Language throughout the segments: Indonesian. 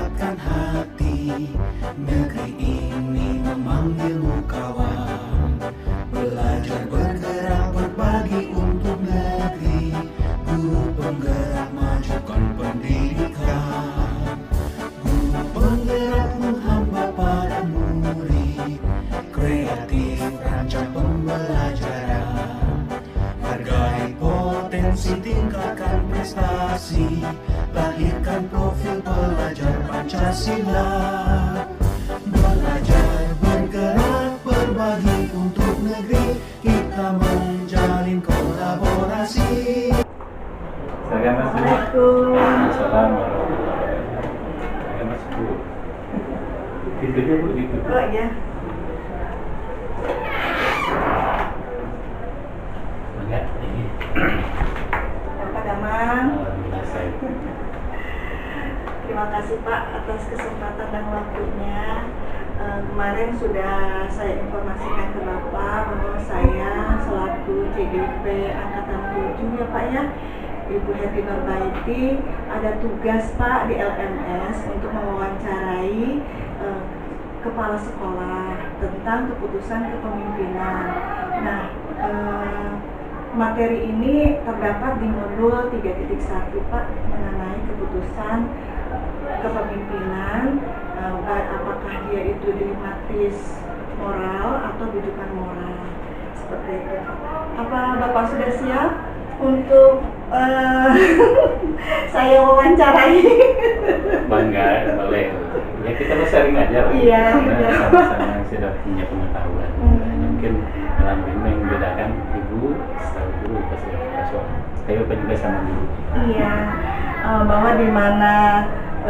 kuatkan hati. Negeri ini memanggilmu kawan, belajar bergerak berbagi untuk negeri. Guru penggerak majukan pendidikan, guru penggerak menghamba pada murid, kreatif rancang pembelajaran, hargai potensi tingkatkan prestasi, lahirkan profil pelajar Pancasila. Belajar bergerak berbagi untuk negeri, kita menjalin kolaborasi. Assalamualaikum. Assalamualaikum. Saya Mas Bu. Pintunya Bu ditutup. Oh iya. Enggak, ini. Bapak Damang. Alhamdulillah saya. Terima kasih Pak atas kesempatan dan waktunya. Kemarin sudah saya informasikan ke Bapak bahwa saya selaku CGP Angkatan 7 ya Pak ya, Ibu Heti Nurbaiti, ada tugas Pak di LMS untuk mewawancarai kepala sekolah tentang keputusan kepemimpinan. Nah, materi ini terdapat di modul 3.1 Pak, mengenai keputusan kepemimpinan, apakah dia itu dilematis moral atau rujukan moral, seperti itu. Apa Bapak sudah siap untuk saya wawancarai? Bangga, boleh. Ya kita sharing aja lah. Iya. Karena sama-sama sudah punya pengetahuan. Mungkin dalam ini yang membedakan ibu setahu guru pasti soal. Tapi Bapak juga sama guru. Iya, bahwa di mana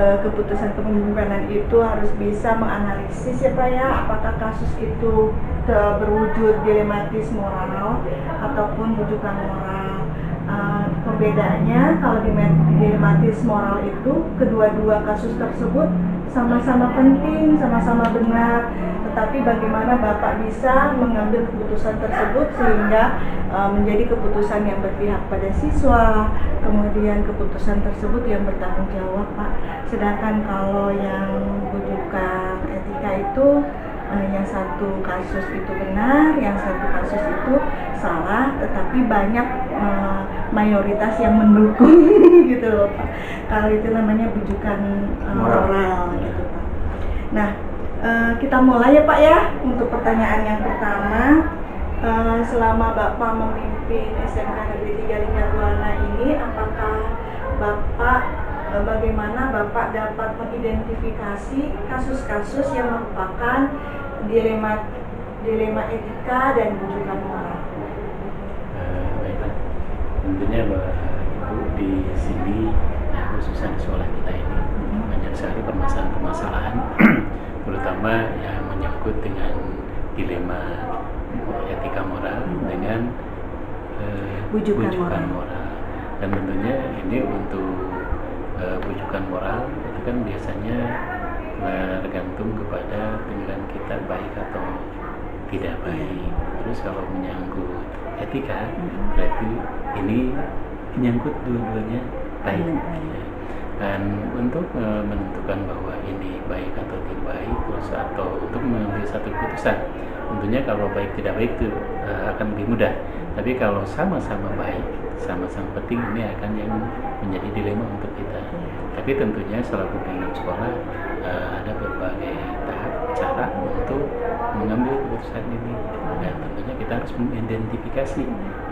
keputusan kepemimpinan itu harus bisa menganalisis ya Pak ya, apakah kasus itu berwujud dilematis moral ataupun rujukan moral. Perbedaannya kalau dilematis moral itu kedua-dua kasus tersebut sama-sama penting, sama-sama benar, tetapi bagaimana Bapak bisa mengambil keputusan tersebut sehingga menjadi keputusan yang berpihak pada siswa, kemudian keputusan tersebut yang bertanggung jawab Pak. Sedangkan kalau yang rujukan etika itu yang satu kasus itu benar, yang satu kasus itu salah, tetapi banyak mayoritas yang mendukung gitu loh Pak. Kalau itu namanya rujukan moral gitu Pak. Nah, kita mulai ya Pak ya untuk pertanyaan yang pertama. Selama Bapak memimpin SMK Negeri 3 Linggarbuana ini, apakah Bapak bagaimana Bapak dapat mengidentifikasi kasus-kasus yang merupakan dilema etika dan rujukan moral? Baiklah, tentunya Bapak Ibu di sini, ya, khususnya di sekolah kita ini banyak sekali permasalahan-permasalahan, terutama yang menyangkut dengan dilema etika moral dengan rujukan moral. Dan tentunya ini untuk rujukan moral itu kan biasanya tergantung kepada penilaian kita baik atau tidak baik. Terus kalau menyangkut etika, berarti ini menyangkut dua-duanya baik. Dan untuk menentukan bahwa ini baik atau tidak baik, terus atau untuk mengambil satu keputusan, tentunya kalau baik tidak baik itu akan lebih mudah. Tapi kalau sama-sama baik, sama-sama penting, ini akan yang menjadi dilema untuk kita. Tapi tentunya selaku pimpinan sekolah ada berbagai tahap cara untuk mengambil keputusan ini, dan tentunya kita harus mengidentifikasi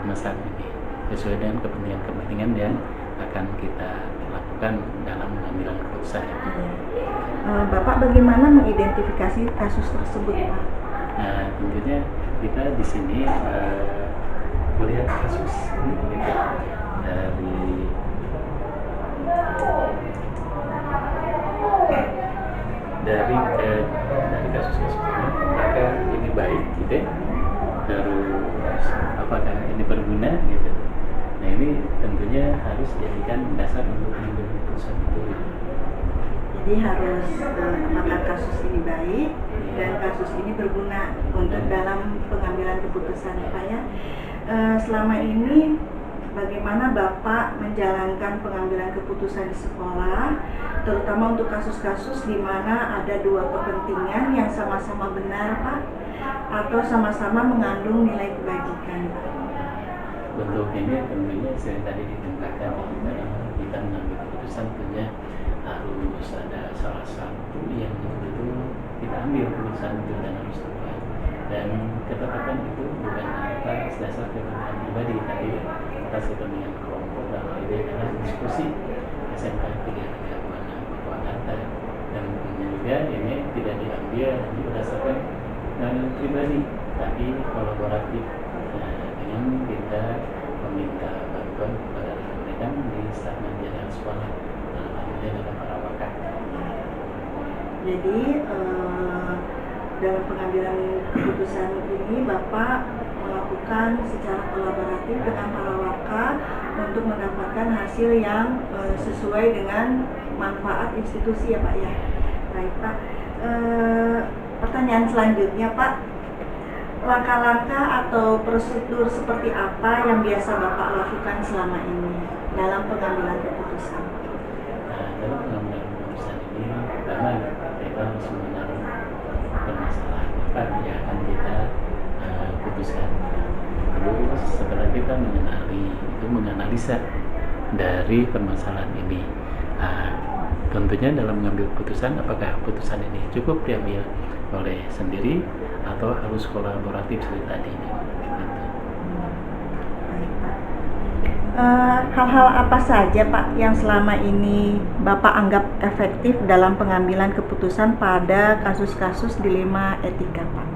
masalah ini sesuai dengan kepentingan yang akan kita lakukan dalam mengambil keputusan itu. Bapak bagaimana mengidentifikasi kasus tersebut Pak? Nah, tentunya kita di sini melihat kasus ini dari kasus-kasus ini, maka ini baik gitu ya, terus apakah ini berguna gitu. Nah, ini tentunya harus dijadikan dasar untuk mengambil keputusan itu. Jadi harus apakah kasus ini baik dan kasus ini berguna untuk dalam pengambilan keputusan Pak ya. Selama ini bagaimana Bapak menjalankan pengambilan keputusan di sekolah, terutama untuk kasus-kasus di mana ada dua kepentingan yang sama-sama benar, Pak, atau sama-sama mengandung nilai kebajikan, Pak. Untuk ini tentunya saya tadi ditentangkan kita mengambil keputusan tentunya harus ada salah satu yang betul-betul kita ambil keputusan itu dan harus tepat, dan ketetapan itu bukan atas dasar kepentingan pribadi tadi, atas kepentingan kelompok, dalam hal ini adalah diskusi SMK 3 Buana Purwakarta, dan tentunya juga ini tidak diambil berdasarkan pribadi tapi kolaboratif dengan kita meminta bantuan kepada rekan-rekan di staf manajemen sekolah, namanya adalah para wakil. Jadi dalam pengambilan keputusan ini Bapak melakukan secara kolaboratif dengan para waka untuk mendapatkan hasil yang sesuai dengan manfaat institusi ya Pak ya. Baik Pak, pertanyaan selanjutnya Pak, langkah-langkah atau prosedur seperti apa yang biasa Bapak lakukan selama ini dalam pengambilan keputusan? Dalam pengambilan keputusan ini pertama kita harus mengenal permasalahan apa yang akan kita putuskan. Terus setelah kita menganalisa dari permasalahan ini, tentunya dalam mengambil keputusan apakah keputusan ini cukup diambil oleh sendiri atau harus kolaboratif seperti tadi. Hal-hal apa saja Pak yang selama ini Bapak anggap efektif dalam pengambilan keputusan pada kasus-kasus dilema etika Pak?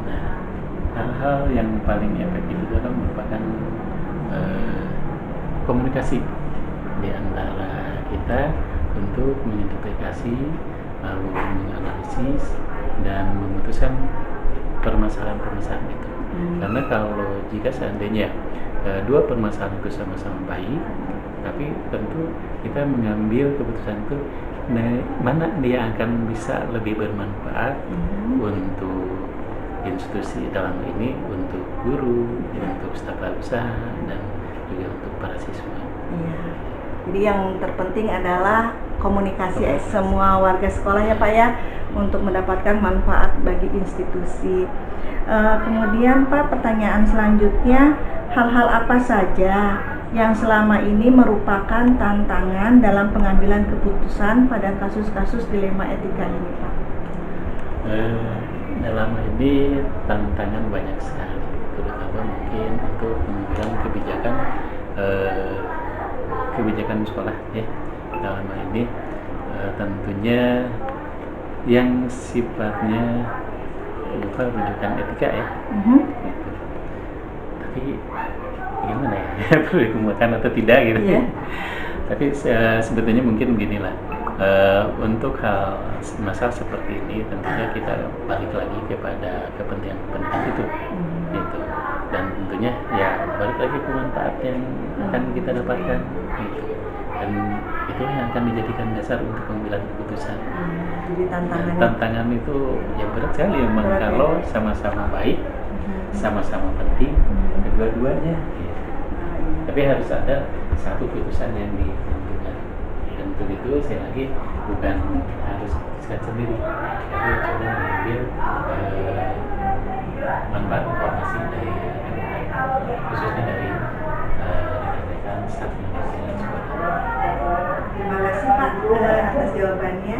Nah, hal-hal yang paling efektif itu adalah merupakan komunikasi di antara kita untuk mengidentifikasi, lalu menganalisis dan memutuskan permasalahan-permasalahan itu. Karena kalau jika seandainya dua permasalahan itu sama-sama baik, tapi tentu kita mengambil keputusan itu mana dia akan bisa lebih bermanfaat untuk institusi, dalam ini untuk guru, untuk staf usaha, dan juga untuk para siswa. Iya. Jadi yang terpenting adalah komunikasi semua warga sekolah ya Pak ya, untuk mendapatkan manfaat bagi institusi. Kemudian Pak, pertanyaan selanjutnya, hal-hal apa saja yang selama ini merupakan tantangan dalam pengambilan keputusan pada kasus-kasus dilema etika ini Pak? Dalam ini tantangan banyak sekali, terutama mungkin untuk mengambil kebijakan sekolah ya. Dalam hal ini tentunya yang sifatnya rujukan etika ya. Gitu. Tapi gimana ya, perlu dikembangkan atau tidak gitu. Yeah. Tapi sebetulnya mungkin beginilah, untuk hal masalah seperti ini tentunya kita balik lagi kepada kepentingan itu, gitu. Dan tentunya ya balik lagi ke manfaat yang akan kita dapatkan, gitu. Dan itu yang akan dijadikan dasar untuk pengambilan keputusan. Jadi tantangan itu yang berat sekali memang kalau sama-sama baik, sama-sama penting, kedua-duanya. Gitu. Tapi harus ada satu keputusan yang ditentukan. Dan untuk itu saya lagi bukan harus putuskan sendiri, tapi coba mengambil manfaat informasi dari khususnya dari rekan-rekan staf manajemen sekolah. Terima kasih Pak atas jawabannya.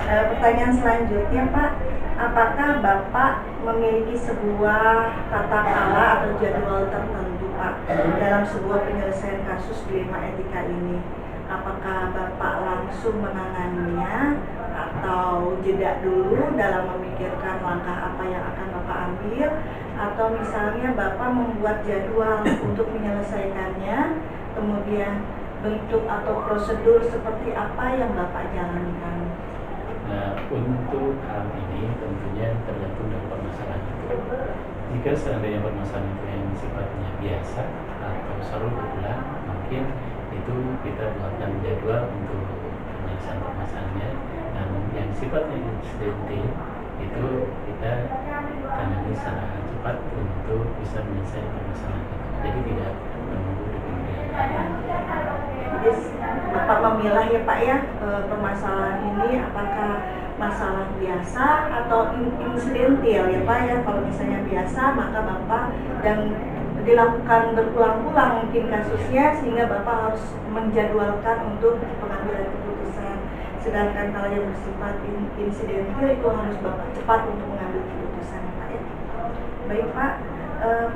Pertanyaan selanjutnya Pak, apakah Bapak memiliki sebuah tata cara atau jadwal tertentu Pak dalam sebuah penyelesaian kasus dilema etika ini? Apakah Bapak langsung menanganinya atau jeda dulu dalam memikirkan langkah apa yang akan Bapak ambil, atau misalnya Bapak membuat jadwal untuk menyelesaikannya, kemudian bentuk atau prosedur seperti apa yang Bapak jalankan? Nah, untuk hal ini tentunya tergantung dari permasalahan itu. Jika seandainya permasalahan itu yang sifatnya biasa atau selalu berulang, mungkin itu kita buatkan jadwal untuk penyelesaian permasalahannya. Dan yang sifatnya insidentil itu kita tangani secara cepat untuk bisa menyelesaikan permasalahan itu. Jadi tidak menunggu Jadi Bapak memilah ya Pak ya, permasalahan ini apakah masalah biasa atau insidental ya Pak ya. Kalau misalnya biasa maka Bapak dan dilakukan berulang-ulang mungkin kasusnya sehingga Bapak harus menjadwalkan untuk pengambilan keputusan. Sedangkan kalau yang bersifat insidental itu harus Bapak cepat untuk mengambil keputusan ya Pak ya. Baik Pak,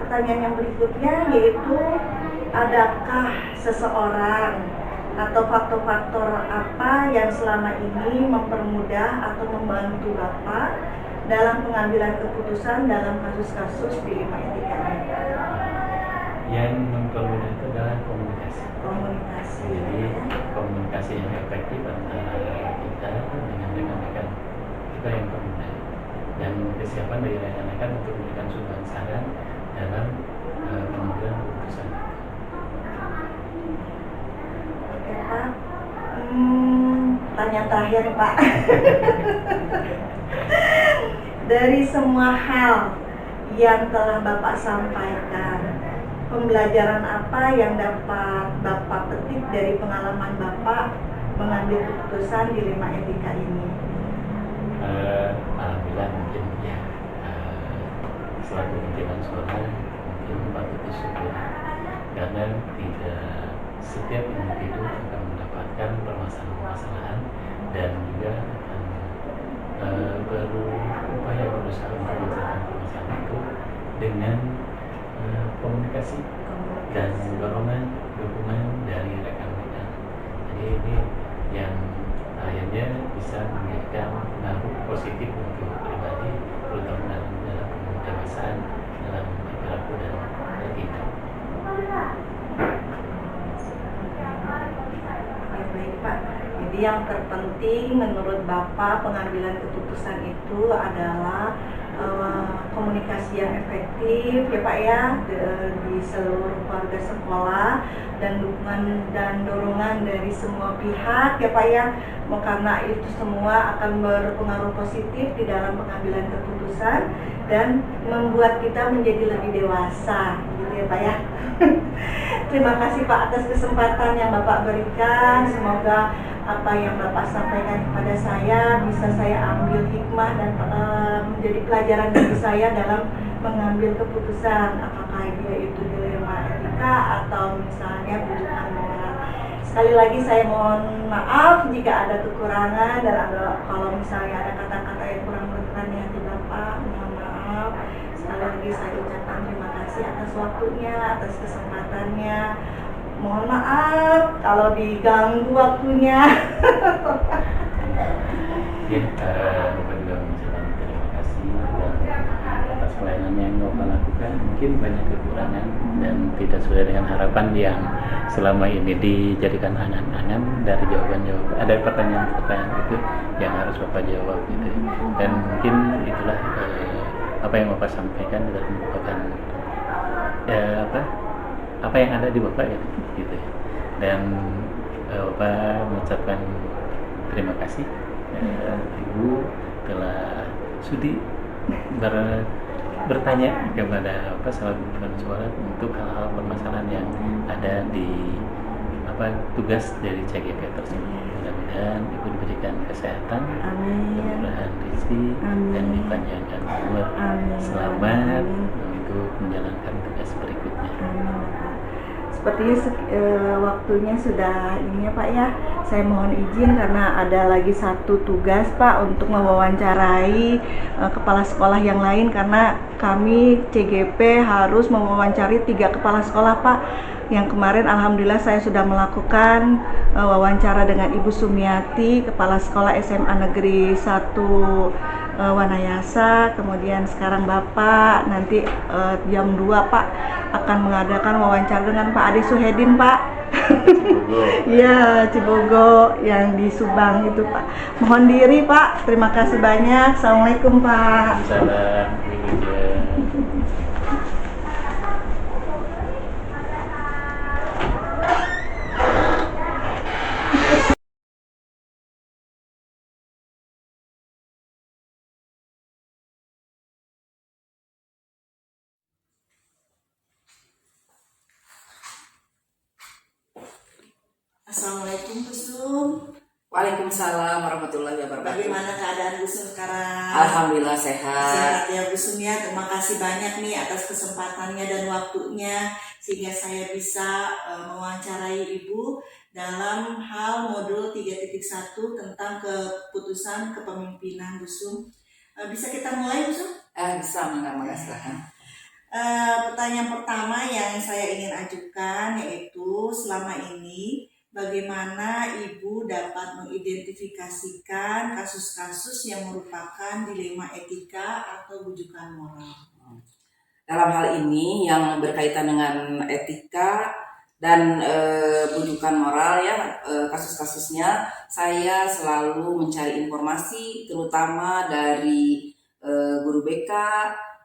pertanyaan yang berikutnya yaitu adakah seseorang atau faktor-faktor apa yang selama ini mempermudah atau membantu Bapak dalam pengambilan keputusan dalam kasus-kasus di 5 etika ini? Yang mempermudah itu adalah komunikasi. Komunikasi. Jadi komunikasi yang efektif antara kita dengan rekan-rekan kita yang permudah, dan kesiapan dari rekan-rekan untuk memberikan sumbangan saran dalam pengambilan keputusan. Oke Pak, pertanyaan terakhir nih Pak. Dari semua hal yang telah Bapak sampaikan, pembelajaran apa yang dapat Bapak petik dari pengalaman Bapak mengambil keputusan di 5 etika ini? Alhamdulillah mungkin ya, selaku pimpinan suara mungkin patut disyukuri karena tidak setiap individu akan mendapatkan permasalahan-permasalahan dan juga akan berupaya berusaha untuk menyelesaikan permasalahan itu dengan komunikasi dan dorongan dukungan dari rekan-rekan. Jadi ini yang akhirnya bisa memberikan pengaruh positif untuk pribadi, terutama dalam pendewasaan dalam berperilaku dan bertindak. Baik Pak, jadi yang terpenting menurut Bapak pengambilan keputusan itu adalah komunikasi yang efektif ya Pak ya di seluruh keluarga sekolah dan dukungan dan dorongan dari semua pihak ya Pak ya, karena itu semua akan berpengaruh positif di dalam pengambilan keputusan dan membuat kita menjadi lebih dewasa gitu ya Pak ya. Terima kasih Pak atas kesempatan yang Bapak berikan. Semoga apa yang Bapak sampaikan kepada saya bisa saya ambil hikmah dan menjadi pelajaran bagi saya dalam mengambil keputusan, apakah dia itu dilema etika atau misalnya bujukan moral. Sekali lagi saya mohon maaf jika ada kekurangan dan kalau misalnya ada kata-kata yang kurang berkenan di hati Bapak, mohon maaf. Sekali lagi saya ucapkan terima kasih atas waktunya, atas kesempatannya. Mohon maaf kalau diganggu waktunya. Ya, Bapak juga mengucapkan terima kasih dan atas pelayanan yang Bapak lakukan. Mungkin banyak kekurangan dan tidak sesuai dengan harapan yang selama ini dijadikan angan-angan dari jawaban-jawaban. Ada pertanyaan-pertanyaan itu yang harus Bapak jawab gitu. Dan mungkin itulah apa yang Bapak sampaikan adalah merupakan apa yang ada di Bapak ya, gitu ya. Dan Bapak mengucapkan terima kasih Ibu telah sudi bertanya kepada selaku pimpinan suara untuk hal-hal permasalahan yang ada di tugas dari CGP tersebut. Mudah-mudahan Ibu diberikan kesehatan, kemurahan rezeki, dan dipanjangkan umur. Selamat untuk menjalankan tugas berikutnya. Sepertinya waktunya sudah ini ya Pak ya. Saya mohon izin karena ada lagi satu tugas Pak untuk mewawancarai kepala sekolah yang lain, karena kami CGP harus mewawancari 3 kepala sekolah Pak. Yang kemarin alhamdulillah saya sudah melakukan wawancara dengan Ibu Sumiati, kepala sekolah SMA Negeri 1 Wanayasa. Kemudian sekarang Bapak nanti jam 2 Pak akan mengadakan wawancara dengan Pak Ade Suhedin Pak. Iya, Cibogo yang di Subang itu Pak. Mohon diri Pak. Terima kasih banyak. Assalamualaikum Pak. Assalamualaikum. Assalamualaikum Bu Sum. Waalaikumsalam warahmatullahi wabarakatuh. Bagaimana keadaan Bu Sum sekarang? Alhamdulillah sehat. Sehat ya Bu Sum ya. Terima kasih banyak nih atas kesempatannya dan waktunya sehingga saya bisa mewawancarai Ibu dalam hal modul 3.1 tentang keputusan kepemimpinan Bu Sum. Bisa kita mulai Bu Sum? Bisa, mangga silahkan. Pertanyaan pertama yang saya ingin ajukan yaitu selama ini bagaimana Ibu dapat mengidentifikasikan kasus-kasus yang merupakan dilema etika atau rujukan moral? Dalam hal ini yang berkaitan dengan etika dan rujukan moral ya, kasus-kasusnya saya selalu mencari informasi terutama dari guru BK,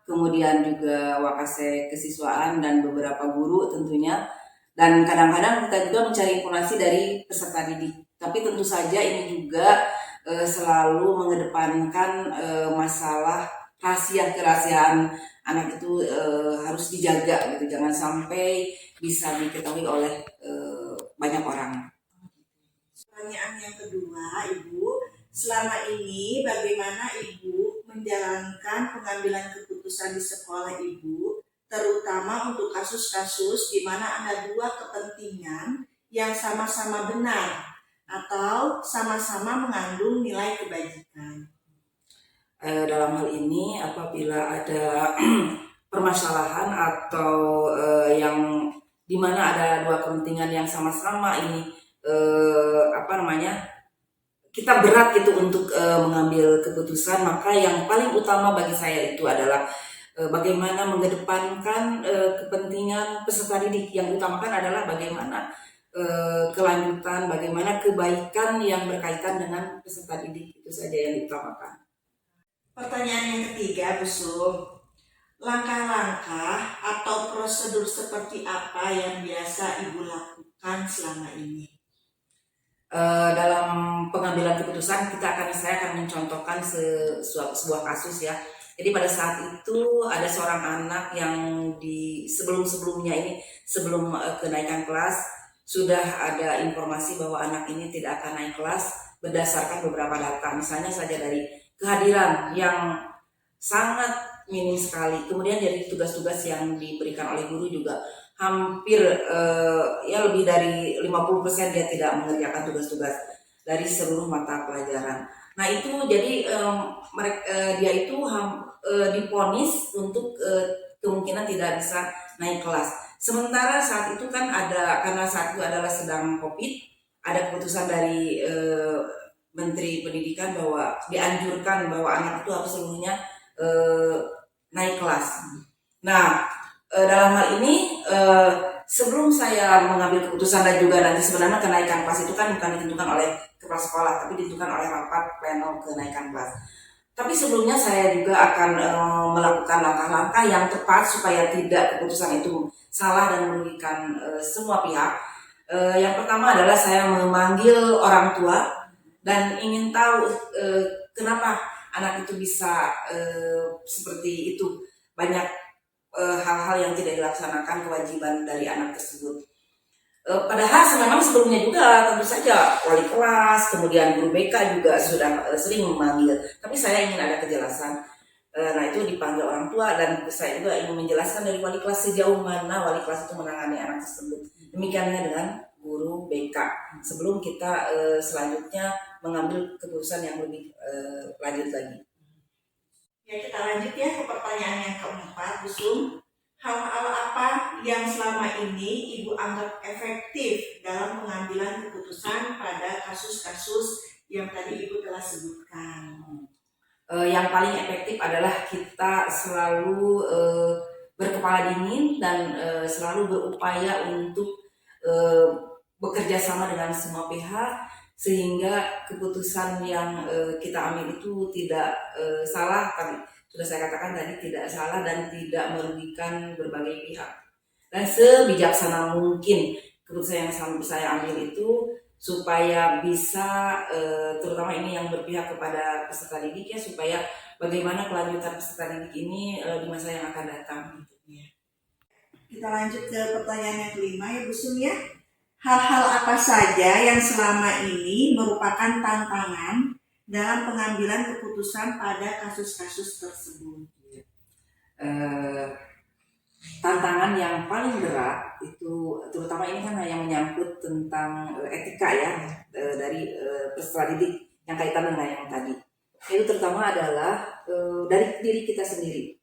kemudian juga wakase kesiswaan dan beberapa guru tentunya, dan kadang-kadang kita juga mencari informasi dari peserta didik. Tapi tentu saja ini juga selalu mengedepankan masalah kerahasiaan anak itu harus dijaga gitu, jangan sampai bisa diketahui oleh banyak orang. Pertanyaan yang kedua, Ibu, selama ini bagaimana Ibu menjalankan pengambilan keputusan di sekolah Ibu, terutama untuk kasus-kasus di mana ada dua kepentingan yang sama-sama benar atau sama-sama mengandung nilai kebajikan? Dalam hal ini apabila ada permasalahan atau yang dimana ada dua kepentingan yang sama-sama ini kita berat gitu untuk mengambil keputusan, maka yang paling utama bagi saya itu adalah bagaimana mengedepankan kepentingan peserta didik. Yang utamakan adalah bagaimana kelanjutan, bagaimana kebaikan yang berkaitan dengan peserta didik, itu saja yang diutamakan. Pertanyaan yang ketiga, Bu Sum, langkah-langkah atau prosedur seperti apa yang biasa Ibu lakukan selama ini? Dalam pengambilan keputusan saya akan mencontohkan sebuah kasus ya. Jadi pada saat itu ada seorang anak yang sebelum-sebelumnya ini, sebelum kenaikan kelas, sudah ada informasi bahwa anak ini tidak akan naik kelas berdasarkan beberapa data, misalnya saja dari kehadiran yang sangat minim sekali, kemudian dari tugas-tugas yang diberikan oleh guru juga hampir lebih dari 50% dia tidak mengerjakan tugas-tugas dari seluruh mata pelajaran. Nah itu jadi dia itu divonis untuk kemungkinan tidak bisa naik kelas. Sementara saat itu kan karena saat itu adalah sedang COVID, ada keputusan dari Menteri Pendidikan bahwa dianjurkan bahwa anak itu harus seluruhnya naik kelas. Nah dalam hal ini sebelum saya mengambil keputusan dan juga nanti sebenarnya kenaikan kelas itu kan bukan ditentukan oleh kepala sekolah, tapi ditentukan oleh rapat pleno kenaikan kelas. Tapi sebelumnya saya juga akan melakukan langkah-langkah yang tepat supaya tidak keputusan itu salah dan merugikan semua pihak. Yang pertama adalah saya memanggil orang tua dan ingin tahu kenapa anak itu bisa seperti itu. Banyak hal-hal yang tidak dilaksanakan kewajiban dari anak tersebut. Padahal memang sebelumnya juga tentu saja wali kelas, kemudian guru BK juga sudah sering memanggil. Tapi saya ingin ada kejelasan. Nah itu dipanggil orang tua dan saya juga ingin menjelaskan dari wali kelas sejauh mana wali kelas itu menangani anak tersebut. Demikiannya dengan guru BK. Sebelum kita selanjutnya mengambil keputusan yang lebih lanjut lagi. Ya, kita lanjut ya ke pertanyaan yang keempat, Bu Sum. Hal-hal apa yang selama ini Ibu anggap efektif dalam pengambilan keputusan pada kasus-kasus yang tadi Ibu telah sebutkan? Yang paling efektif adalah kita selalu berkepala dingin dan selalu berupaya untuk bekerja sama dengan semua pihak, sehingga keputusan yang kita ambil itu tidak salah, tapi sudah saya katakan tadi tidak salah dan tidak merugikan berbagai pihak. Dan sebijaksana mungkin keputusan yang saya ambil itu supaya bisa terutama ini yang berpihak kepada peserta didik ya, supaya bagaimana kelanjutan peserta didik ini di masa yang akan datang. Kita lanjut ke pertanyaan yang kelima ya Bu Sum ya. hal-hal apa saja yang selama ini merupakan tantangan dalam pengambilan keputusan pada kasus-kasus tersebut? Tantangan yang paling berat itu, terutama ini kan yang menyangkut tentang etika ya, dari peserta didik yang kaitan dengan yang tadi. Itu terutama adalah dari diri kita sendiri,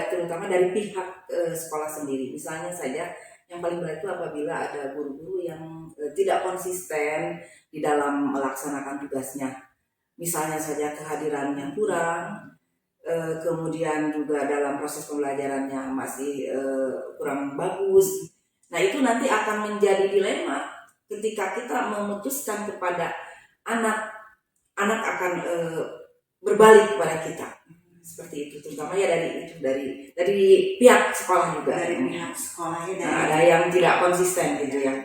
terutama dari pihak sekolah sendiri. Misalnya saja yang paling berat itu apabila ada guru-guru yang tidak konsisten di dalam melaksanakan tugasnya. Misalnya saja kehadirannya kurang, kemudian juga dalam proses pembelajarannya masih kurang bagus. Nah, itu nanti akan menjadi dilema ketika kita memutuskan kepada anak akan berbalik kepada kita. Seperti itu, terutama ya dari pihak sekolah juga. Dari pihak sekolah ya. Nah, ada yang tidak konsisten gitu ya.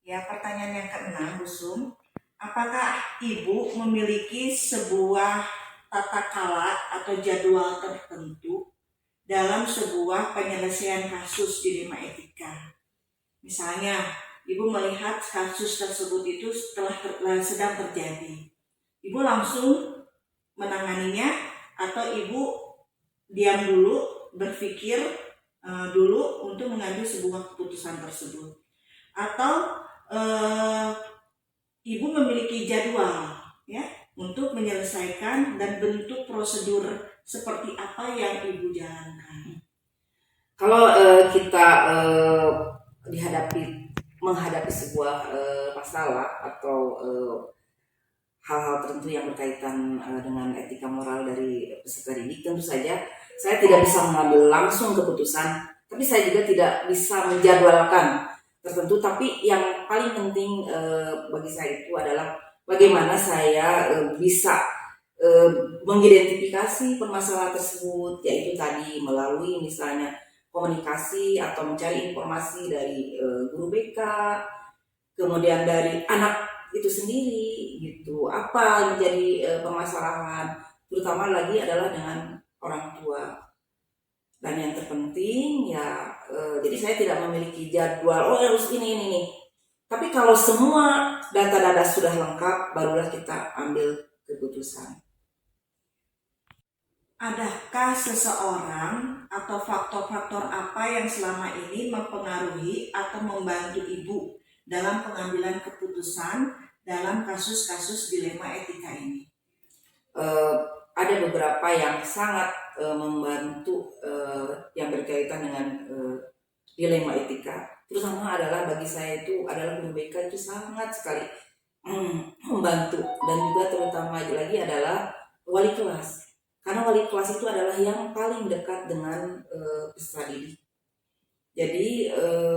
Ya, pertanyaan yang keenam, Bu Sum. Apakah Ibu memiliki sebuah tata cara atau jadwal tertentu dalam sebuah penyelesaian kasus dilema etika? Misalnya, Ibu melihat kasus tersebut itu sedang terjadi. Ibu langsung menanganinya atau Ibu diam dulu, berpikir dulu untuk mengambil sebuah keputusan tersebut? Atau Ibu memiliki jadwal ya untuk menyelesaikan dan bentuk prosedur seperti apa yang Ibu jalankan? Kalau kita menghadapi sebuah masalah atau hal-hal tertentu yang berkaitan dengan etika moral dari peserta didik, tentu saja saya tidak bisa mengambil langsung keputusan, tapi saya juga tidak bisa menjadwalkan tertentu. Tapi yang paling penting bagi saya itu adalah bagaimana saya bisa mengidentifikasi permasalahan tersebut, yaitu tadi melalui misalnya komunikasi atau mencari informasi dari guru BK, kemudian dari anak itu sendiri gitu, apa yang menjadi permasalahan, terutama lagi adalah dengan orang tua. Dan yang terpenting ya, jadi saya tidak memiliki jadwal, harus ini. Tapi kalau semua data-data sudah lengkap, barulah kita ambil keputusan. Adakah seseorang atau faktor-faktor apa yang selama ini mempengaruhi atau membantu Ibu dalam pengambilan keputusan dalam kasus-kasus dilema etika ini? Ada beberapa yang sangat membantu yang berkaitan dengan dilema etika. Terutama adalah bagi saya itu adalah guru BK, itu sangat sekali membantu. Dan juga terutama lagi adalah wali kelas. Karena wali kelas itu adalah yang paling dekat dengan peserta didik. Jadi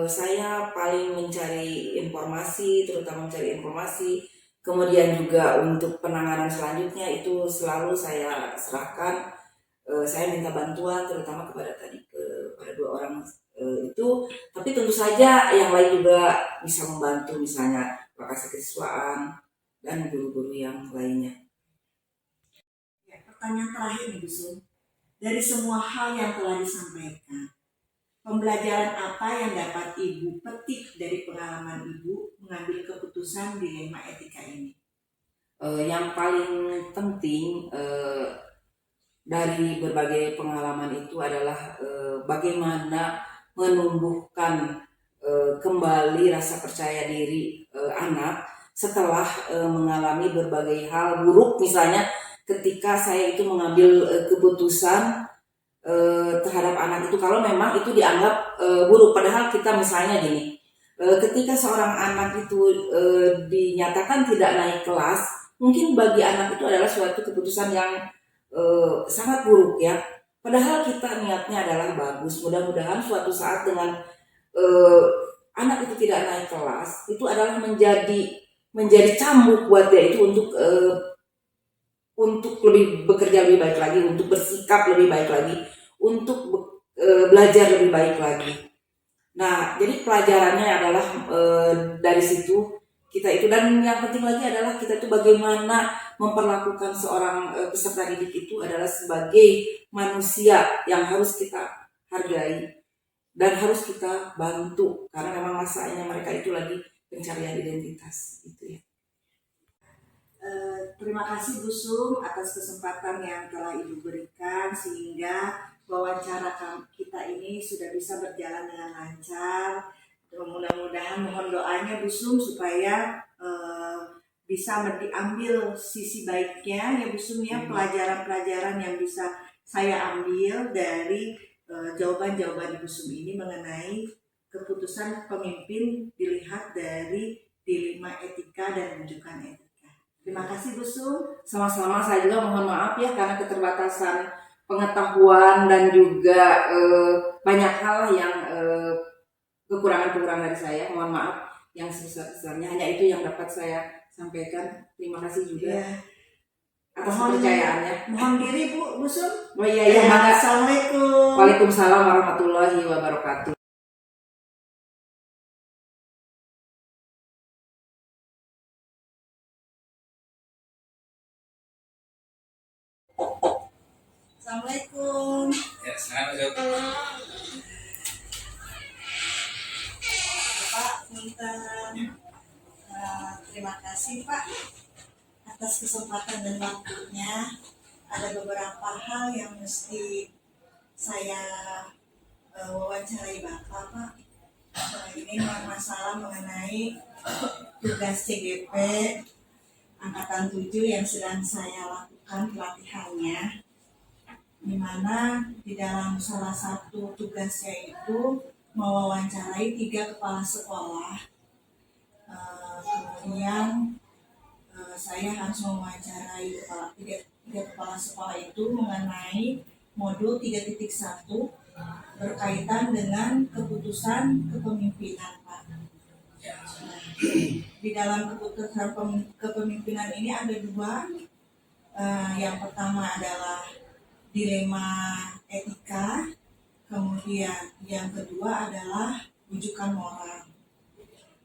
saya paling mencari informasi, terutama mencari informasi. Kemudian juga untuk penanganan selanjutnya itu selalu saya serahkan. Saya minta bantuan terutama kepada dua orang itu. Tapi tentu saja yang lain juga bisa membantu, misalnya Pak Kasih Kesiswaan dan guru-guru yang lainnya. Ya, pertanyaan terakhir nih Bu Sum. Dari semua hal yang telah disampaikan, pembelajaran apa yang dapat Ibu petik dari pengalaman Ibu mengambil keputusan dilema etika ini? Yang paling penting dari berbagai pengalaman itu adalah bagaimana menumbuhkan kembali rasa percaya diri anak setelah mengalami berbagai hal buruk. Misalnya ketika saya itu mengambil keputusan terhadap anak itu, kalau memang itu dianggap buruk, padahal kita misalnya gini, ketika seorang anak itu dinyatakan tidak naik kelas, mungkin bagi anak itu adalah suatu keputusan yang sangat buruk ya, padahal kita niatnya adalah bagus. Mudah-mudahan suatu saat dengan anak itu tidak naik kelas, itu adalah menjadi cambuk buat dia itu untuk lebih bekerja lebih baik lagi, untuk bersikap lebih baik lagi, untuk belajar lebih baik lagi. Nah, jadi pelajarannya adalah dari situ kita itu, dan yang penting lagi adalah kita itu bagaimana memperlakukan seorang peserta didik itu adalah sebagai manusia yang harus kita hargai. dan harus kita bantu karena memang masanya mereka itu lagi pencarian identitas itu ya. Terima kasih Bu Sum atas kesempatan yang telah Ibu berikan sehingga wawancara kita ini sudah bisa berjalan dengan lancar. Mudah-mudahan mohon doanya Bu Sum supaya bisa diambil sisi baiknya ya Bu Sum ya, pelajaran-pelajaran yang bisa saya ambil dari jawaban-jawaban Ibu Sum ini mengenai keputusan pemimpin dilihat dari dilema etika dan rujukan etika. Terima kasih Bu Sum. Sama-sama, saya juga mohon maaf ya karena keterbatasan pengetahuan dan juga banyak hal yang kekurangan-kekurangan dari saya. Mohon maaf yang sebesar-besarnya, hanya itu yang dapat saya sampaikan. Terima kasih juga atas kepercayaannya. Mohon diri Bu Sum. Oh iya, ya, Assalamualaikum. Waalaikumsalam warahmatullahi wabarakatuh. Assalamualaikum. Ya, assalamualaikum. Pak, punten. Terima kasih Pak atas kesempatan dan waktunya. Ada beberapa hal yang mesti saya wawancarai Bapak Pak. Ini masalah mengenai tugas CGP Angkatan 7 yang sedang saya lakukan pelatihannya, di mana di dalam salah satu tugasnya itu mewawancarai 3 kepala sekolah. Kemudian saya harus mewawancarai tiga kepala sekolah itu mengenai modul 3.1 berkaitan dengan keputusan kepemimpinan Pak. Di dalam keputusan kepemimpinan ini ada 2. Yang pertama adalah dilema etika, kemudian yang kedua adalah rujukan moral.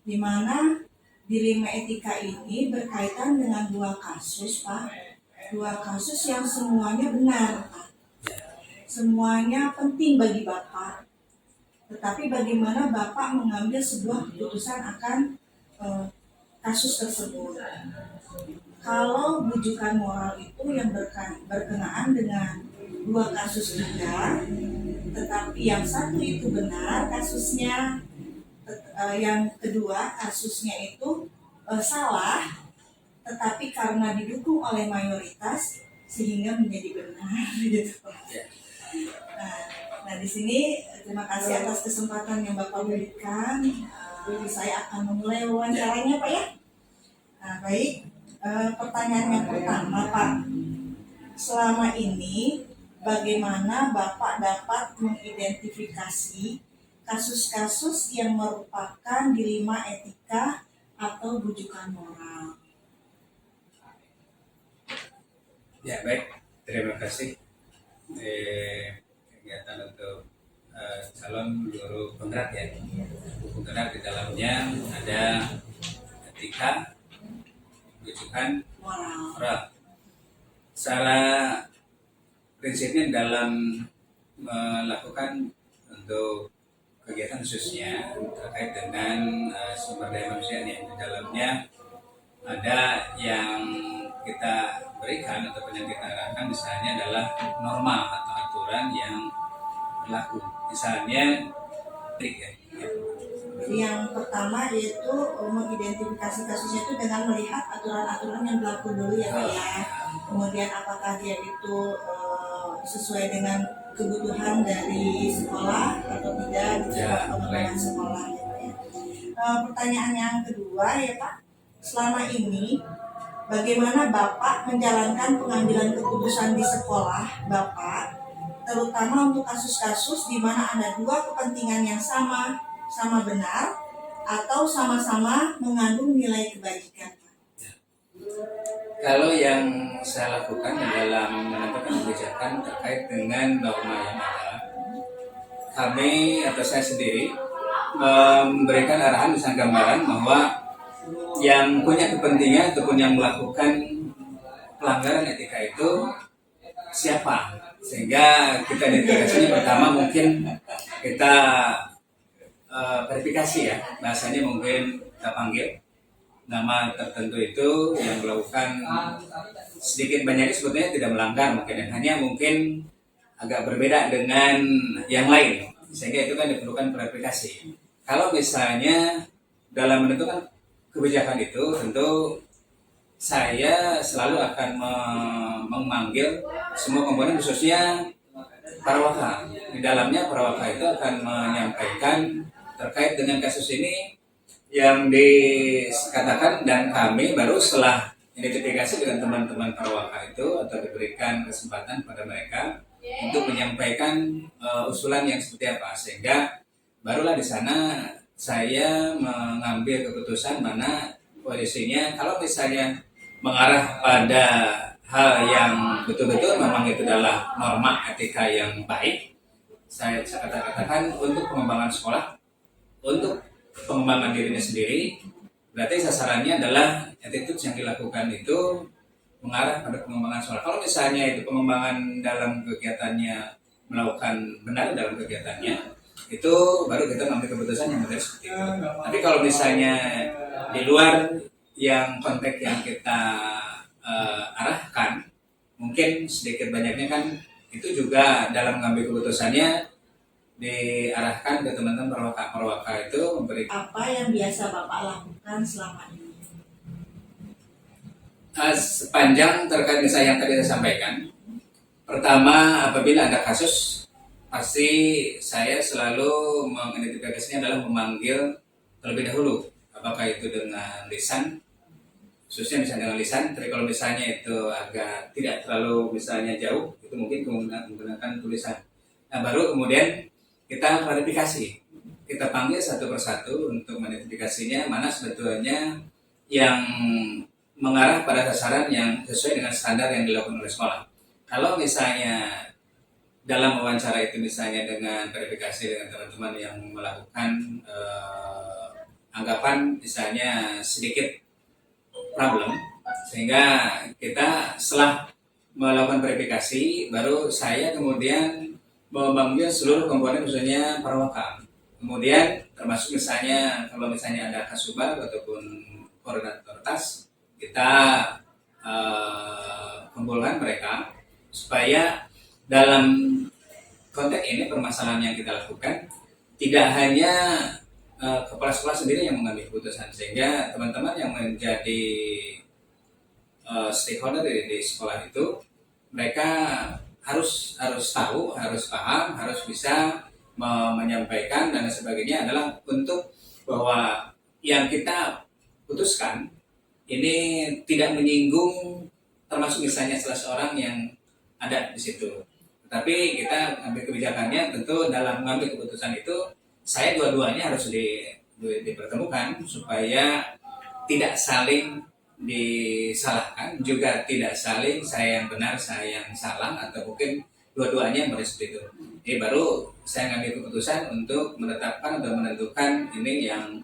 Di mana dilema etika ini berkaitan dengan 2 kasus Pak. 2 kasus yang semuanya benar Pak. Semuanya penting bagi Bapak. Tetapi bagaimana Bapak mengambil sebuah keputusan akan kasus tersebut. Kalau rujukan moral itu yang berkenaan dengan 2 kasus juga, tetapi yang satu itu benar kasusnya, yang kedua kasusnya itu salah, tetapi karena didukung oleh mayoritas sehingga menjadi benar gitu. Nah di sini terima kasih atas kesempatan yang Bapak berikan. Saya akan memulai wawancaranya Pak ya. Nah baik, pertanyaan yang pertama Pak, selama ini bagaimana Bapak dapat mengidentifikasi kasus-kasus yang merupakan dilema etika atau rujukan moral? Ya baik, terima kasih. Kegiatan untuk calon guru penggerak ya. Buku penggerak di dalamnya ada etika, rujukan moral. Secara prinsipnya dalam melakukan untuk kegiatan khususnya terkait dengan sumber daya manusia yang di dalamnya ada yang kita berikan ataupun yang kita arahkan misalnya adalah norma atau aturan yang berlaku. Misalnya ya. Yang pertama yaitu mengidentifikasi kasusnya itu dengan melihat aturan-aturan yang berlaku dulu ya Pak ya. Kemudian apakah dia itu sesuai dengan kebutuhan dari sekolah atau tidak di pengembangan sekolah gitu ya. Pertanyaan yang kedua ya Pak, selama ini bagaimana Bapak menjalankan pengambilan keputusan di sekolah Bapak, terutama untuk kasus-kasus di mana ada 2 kepentingan yang sama benar atau sama-sama mengandung nilai kebaikan? Kalau yang saya lakukan dalam menentukan kebijakan terkait dengan norma yang ada, kami atau saya sendiri memberikan arahan dan gambaran bahwa yang punya kepentingan ataupun yang melakukan pelanggaran etika itu siapa, sehingga kita identifikasinya pertama mungkin itu kita verifikasi ya, bahasanya mungkin kita panggil nama tertentu itu yang melakukan sedikit banyaknya sebetulnya tidak melanggar mungkin, hanya mungkin agak berbeda dengan yang lain, sehingga itu kan diperlukan verifikasi. Kalau misalnya dalam menentukan kebijakan itu, tentu saya selalu akan memanggil semua komponen, khususnya para waka. Di dalamnya para waka itu akan menyampaikan terkait dengan kasus ini yang dikatakan, dan kami baru setelah identifikasi dengan teman-teman para waka itu atau diberikan kesempatan pada mereka untuk menyampaikan usulan yang seperti apa, sehingga barulah di sana saya mengambil keputusan mana posisinya. Kalau misalnya mengarah pada hal yang betul-betul memang itu adalah norma etika yang baik, saya katakan untuk pengembangan sekolah, untuk pengembangan dirinya sendiri, berarti sasarannya adalah attitude yang dilakukan itu mengarah pada pengembangan sekolah. Kalau misalnya itu pengembangan dalam kegiatannya, melakukan benar dalam kegiatannya, itu baru kita mengambil keputusan yang benar seperti itu. Tapi kalau misalnya di luar yang konteks yang kita arahkan, mungkin sedikit banyaknya kan itu juga dalam mengambil keputusannya diarahkan ke teman-teman perwaka itu memberi. Apa yang biasa Bapak lakukan selama ini? Sepanjang terkait misalnya yang tadi saya sampaikan, pertama apabila ada kasus, pasti saya selalu mengidentifikasinya adalah memanggil terlebih dahulu, apakah itu dengan lisan, khususnya misalnya dengan lisan. Tapi kalau misalnya itu agak tidak terlalu misalnya jauh, itu mungkin menggunakan tulisan. Nah, baru kemudian kita klarifikasi, kita panggil satu persatu untuk mengidentifikasinya mana sebetulnya yang mengarah pada sasaran yang sesuai dengan standar yang dilakukan oleh sekolah. Kalau misalnya dalam wawancara itu misalnya dengan verifikasi dengan teman-teman yang melakukan anggapan misalnya sedikit problem, sehingga kita setelah melakukan verifikasi, baru saya kemudian memanggil seluruh komponen, khususnya perwaka. Kemudian termasuk misalnya kalau misalnya ada kasubag ataupun koordinator tas, kita kumpulkan mereka supaya dalam konteks ini permasalahan yang kita lakukan tidak hanya kepala sekolah sendiri yang mengambil keputusan, sehingga teman-teman yang menjadi stakeholder di sekolah itu mereka harus tahu, harus paham, harus bisa menyampaikan dan sebagainya, adalah untuk bahwa yang kita putuskan ini tidak menyinggung termasuk misalnya salah seorang yang ada di situ. Tapi kita ambil kebijakannya tentu dalam mengambil keputusan itu saya dua-duanya harus dipertemukan supaya tidak saling disalahkan, juga tidak saling saya yang benar, saya yang salah, atau mungkin dua-duanya seperti itu. Jadi baru saya ngambil keputusan untuk menetapkan atau menentukan ini yang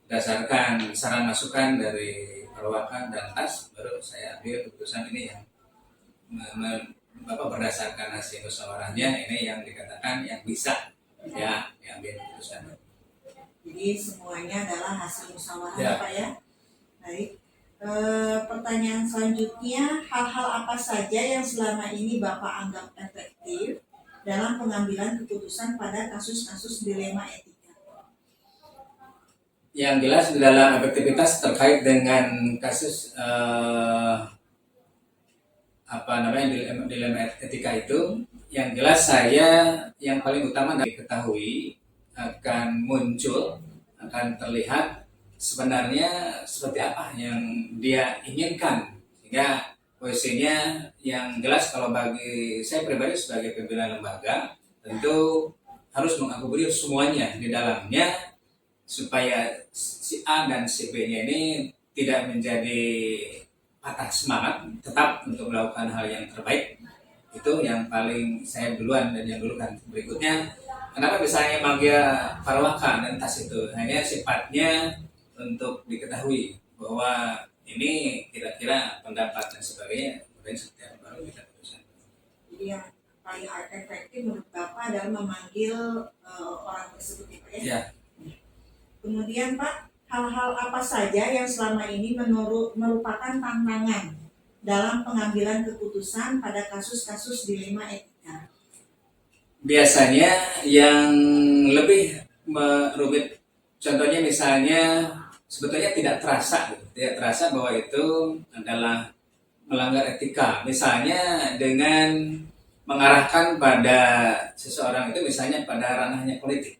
berdasarkan saran masukan dari perwakilan dan tas, baru saya ambil keputusan ini yang berdasarkan hasil musyawarahnya ini yang dikatakan yang bisa ya diambil keputusan. Jadi semuanya adalah hasil musyawarah Ya. Pak ya. Baik. Pertanyaan selanjutnya, hal-hal apa saja yang selama ini Bapak anggap efektif dalam pengambilan keputusan pada kasus-kasus dilema etika? Yang jelas di dalam efektivitas terkait dengan kasus dilema etika itu, yang jelas saya yang paling utama diketahui akan muncul, akan terlihat sebenarnya seperti apa yang dia inginkan, sehingga posisinya yang jelas kalau bagi saya pribadi sebagai pimpinan lembaga tentu harus mengakomodir semuanya di dalamnya supaya si A dan si B-nya ini tidak menjadi patah semangat, tetap untuk melakukan hal yang terbaik. Itu yang paling saya duluan dan yang dulu kan. Berikutnya, kenapa misalnya manggil Parwaka dan tas itu hanya sifatnya untuk diketahui bahwa ini kira-kira pendapat dan sebagainya, kemudian setiap baru kita putuskan. Jadi yang paling efektif menurut Bapak dalam memanggil orang tersebut ya Pak ya? Ya. Kemudian Pak, hal-hal apa saja yang selama ini merupakan tantangan dalam pengambilan keputusan pada kasus-kasus dilema etika? Biasanya yang lebih rumit, contohnya misalnya sebetulnya tidak terasa bahwa itu adalah melanggar etika. Misalnya dengan mengarahkan pada seseorang itu misalnya pada ranahnya politik.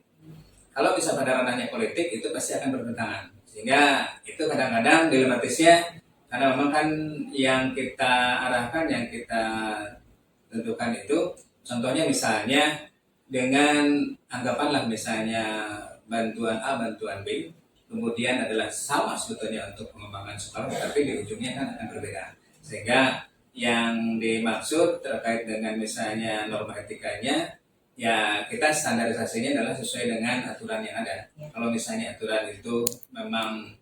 Kalau bisa pada ranahnya politik itu pasti akan bertentangan. Sehingga itu kadang-kadang dilematisnya karena memang kan yang kita arahkan, yang kita tentukan itu contohnya misalnya dengan anggapanlah misalnya bantuan A, bantuan B, kemudian adalah sama sebetulnya untuk pengembangan sekolah, tapi di ujungnya kan akan berbeda. Sehingga yang dimaksud terkait dengan misalnya norma etikanya, ya kita standarisasinya adalah sesuai dengan aturan yang ada. Kalau misalnya aturan itu memang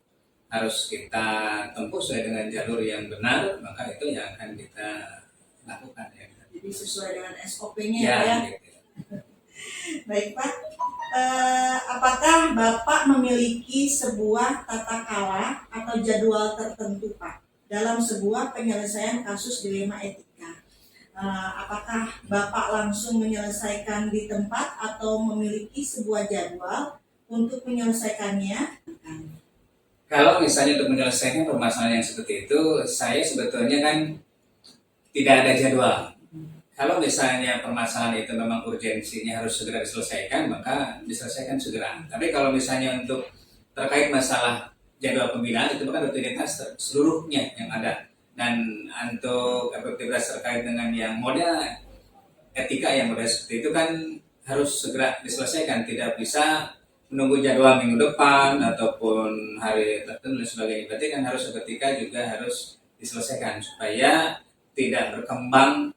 harus kita tempuh sesuai dengan jalur yang benar, maka itu yang akan kita lakukan ya. Jadi sesuai dengan SOP-nya Ya, ya. gitu. Baik Pak, apakah Bapak memiliki sebuah tata cara atau jadwal tertentu Pak dalam sebuah penyelesaian kasus dilema etika? Apakah Bapak langsung menyelesaikan di tempat atau memiliki sebuah jadwal untuk menyelesaikannya? Kalau misalnya untuk menyelesaikan permasalahan yang seperti itu, saya sebetulnya kan tidak ada jadwal. Kalau misalnya permasalahan itu memang urgensinya harus segera diselesaikan, maka diselesaikan segera. Tapi kalau misalnya untuk terkait masalah jadwal pembinaan, itu bukan rutinitas seluruhnya yang ada. Dan untuk efektivitas terkait dengan yang model etika yang model seperti itu kan harus segera diselesaikan. Tidak bisa menunggu jadwal minggu depan ataupun hari tertentu dan sebagainya. Berarti kan harus seketika juga harus diselesaikan supaya tidak berkembang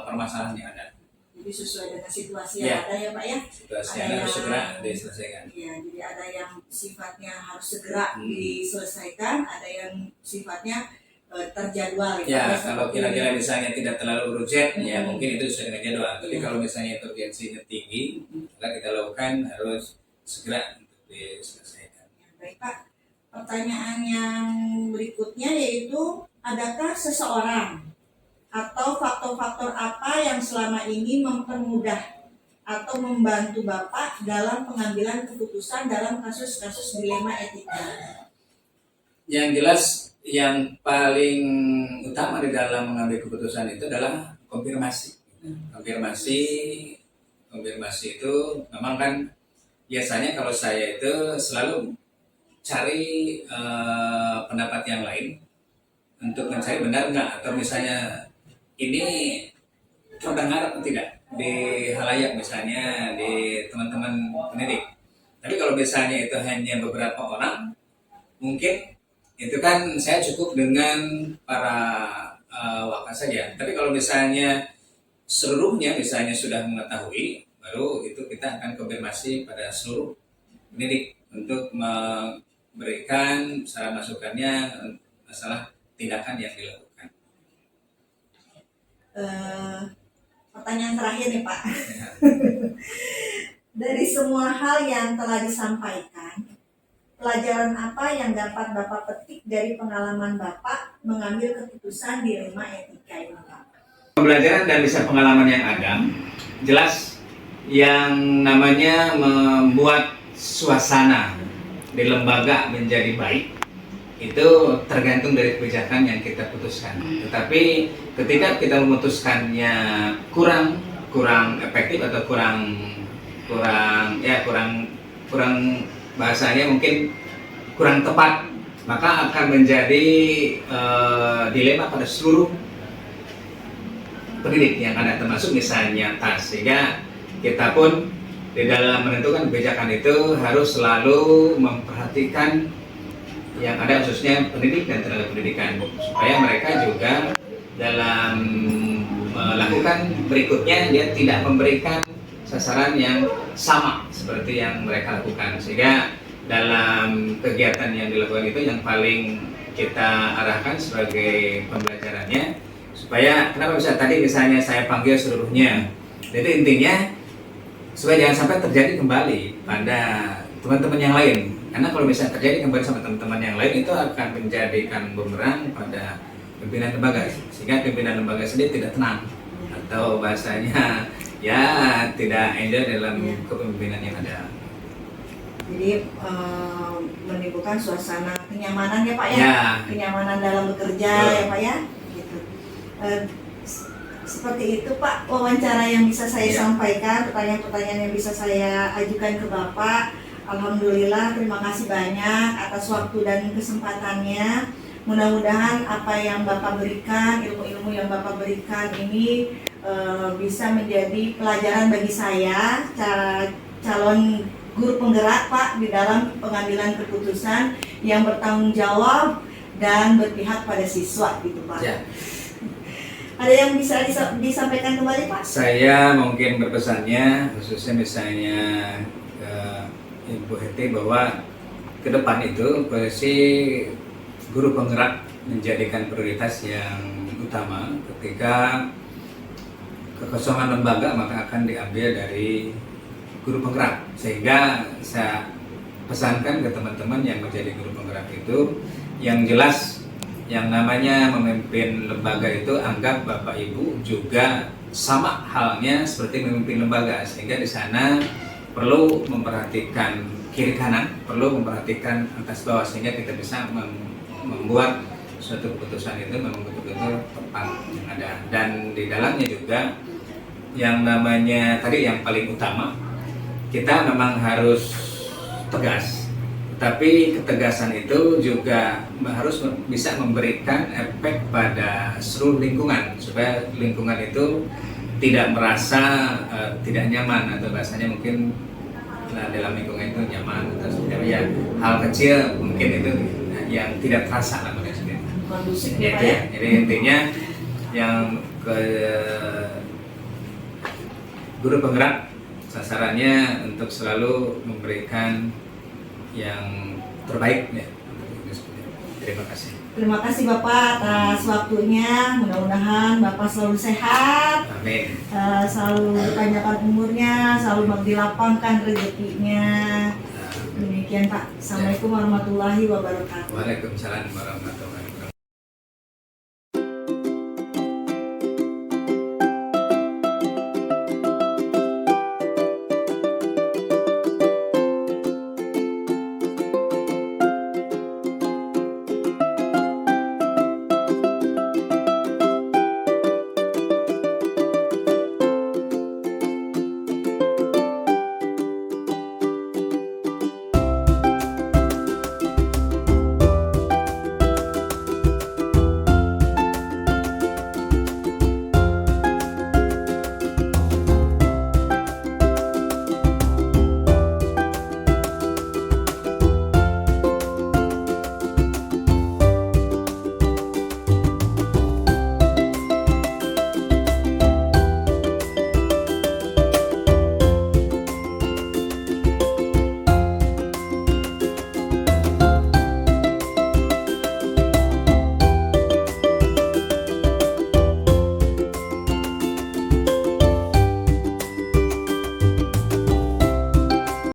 permasalahan yang ada. Jadi sesuai dengan situasi Ya. yang ada ya Pak ya? Situasi Ada yang harus yang- segera diselesaikan. Iya, jadi ada yang sifatnya harus segera diselesaikan, ada yang sifatnya terjadwal. Ya, Pak, kalau seperti- kira-kira misalnya tidak terlalu urgent, ya mungkin itu sesuai dengan jadwal. Tapi kalau misalnya urgensinya tinggi, maka kita lakukan harus segera untuk diselesaikan. Baik Pak, pertanyaan yang berikutnya yaitu, adakah seseorang atau faktor-faktor apa yang selama ini mempermudah atau membantu Bapak dalam pengambilan keputusan dalam kasus-kasus dilema etika? Yang jelas, yang paling utama di dalam mengambil keputusan itu adalah konfirmasi. Konfirmasi itu memang kan biasanya kalau saya itu selalu cari pendapat yang lain untuk mencari benar nggak, atau misalnya ini terdengar atau tidak di halayak, misalnya di teman-teman pendidik. Tapi kalau misalnya itu hanya beberapa orang, mungkin itu kan saya cukup dengan para wakil saja. Tapi kalau misalnya seluruhnya misalnya sudah mengetahui, baru itu kita akan konfirmasi pada seluruh pendidik untuk memberikan saran masukannya masalah tindakan yang dilakukan. Pertanyaan terakhir nih Pak. Dari semua hal yang telah disampaikan, pelajaran apa yang dapat Bapak petik dari pengalaman Bapak mengambil keputusan dilema etika ini Pak? Pembelajaran dan bisa pengalaman yang ada, jelas yang namanya membuat suasana di lembaga menjadi baik, itu tergantung dari kebijakan yang kita putuskan. Tetapi ketika kita memutuskannya kurang efektif atau kurang bahasanya mungkin kurang tepat, maka akan menjadi dilema pada seluruh pendidik yang ada, termasuk misalnya TAS. Sehingga kita pun di dalam menentukan kebijakan itu harus selalu memperhatikan yang ada, khususnya pendidik dan tenaga pendidikan, supaya mereka juga dalam melakukan berikutnya dia tidak memberikan sasaran yang sama seperti yang mereka lakukan. Sehingga dalam kegiatan yang dilakukan itu yang paling kita arahkan sebagai pembelajarannya, supaya kenapa bisa tadi misalnya saya panggil seluruhnya, Jadi intinya supaya jangan sampai terjadi kembali pada teman-teman yang lain. Karena kalau misalnya terjadi kembali sama teman-teman yang lain itu akan menjadikan bumerang pada pimpinan lembaga, sehingga pimpinan lembaga sendiri tidak tenang atau bahasanya ya tidak enjoy dalam kepemimpinan yang ada. Jadi menimbulkan suasana kenyamanan ya Pak ya, Ya. kenyamanan dalam bekerja ya Pak ya. Gitu. Seperti itu Pak wawancara yang bisa saya sampaikan, pertanyaan-pertanyaan yang bisa saya ajukan ke Bapak. Alhamdulillah, terima kasih banyak atas waktu dan kesempatannya. Mudah-mudahan apa yang Bapak berikan, ilmu-ilmu yang Bapak berikan ini bisa menjadi pelajaran bagi saya, calon guru penggerak Pak, di dalam pengambilan keputusan yang bertanggung jawab dan berpihak pada siswa gitu Pak. Ya. Ada yang bisa disampaikan kembali Pak? Saya mungkin berpesannya khususnya misalnya ke Ibu Heti bahwa ke depan itu posisi guru penggerak menjadikan prioritas yang utama. Ketika kekosongan lembaga maka akan diambil dari guru penggerak, sehingga saya pesankan ke teman-teman yang menjadi guru penggerak itu yang jelas yang namanya memimpin lembaga itu anggap Bapak Ibu juga sama halnya seperti memimpin lembaga, sehingga di sana perlu memperhatikan kiri kanan, perlu memperhatikan atas bawah, sehingga kita bisa membuat suatu keputusan itu memang betul-betul tepat yang ada. Dan di dalamnya juga yang namanya tadi yang paling utama, kita memang harus tegas, tapi ketegasan itu juga harus bisa memberikan efek pada seluruh lingkungan supaya lingkungan itu tidak merasa tidak nyaman, atau bahasanya mungkin dalam lingkungan itu nyaman atau seperti apa ya, hal kecil mungkin itu yang tidak terasa lah pada sendiri. Kondusif Ya, ya Pak ya. jadi intinya yang ke guru penggerak sasarannya untuk selalu memberikan yang terbaik ya. Terima kasih. Terima kasih Bapak atas waktunya. Mudah-mudahan Bapak selalu sehat, Amin. selalu dipanjangkan umurnya, selalu dilapangkan rezekinya. Demikian Pak. Assalamualaikum warahmatullahi wabarakatuh. Waalaikumsalam warahmatullahi wabarakatuh.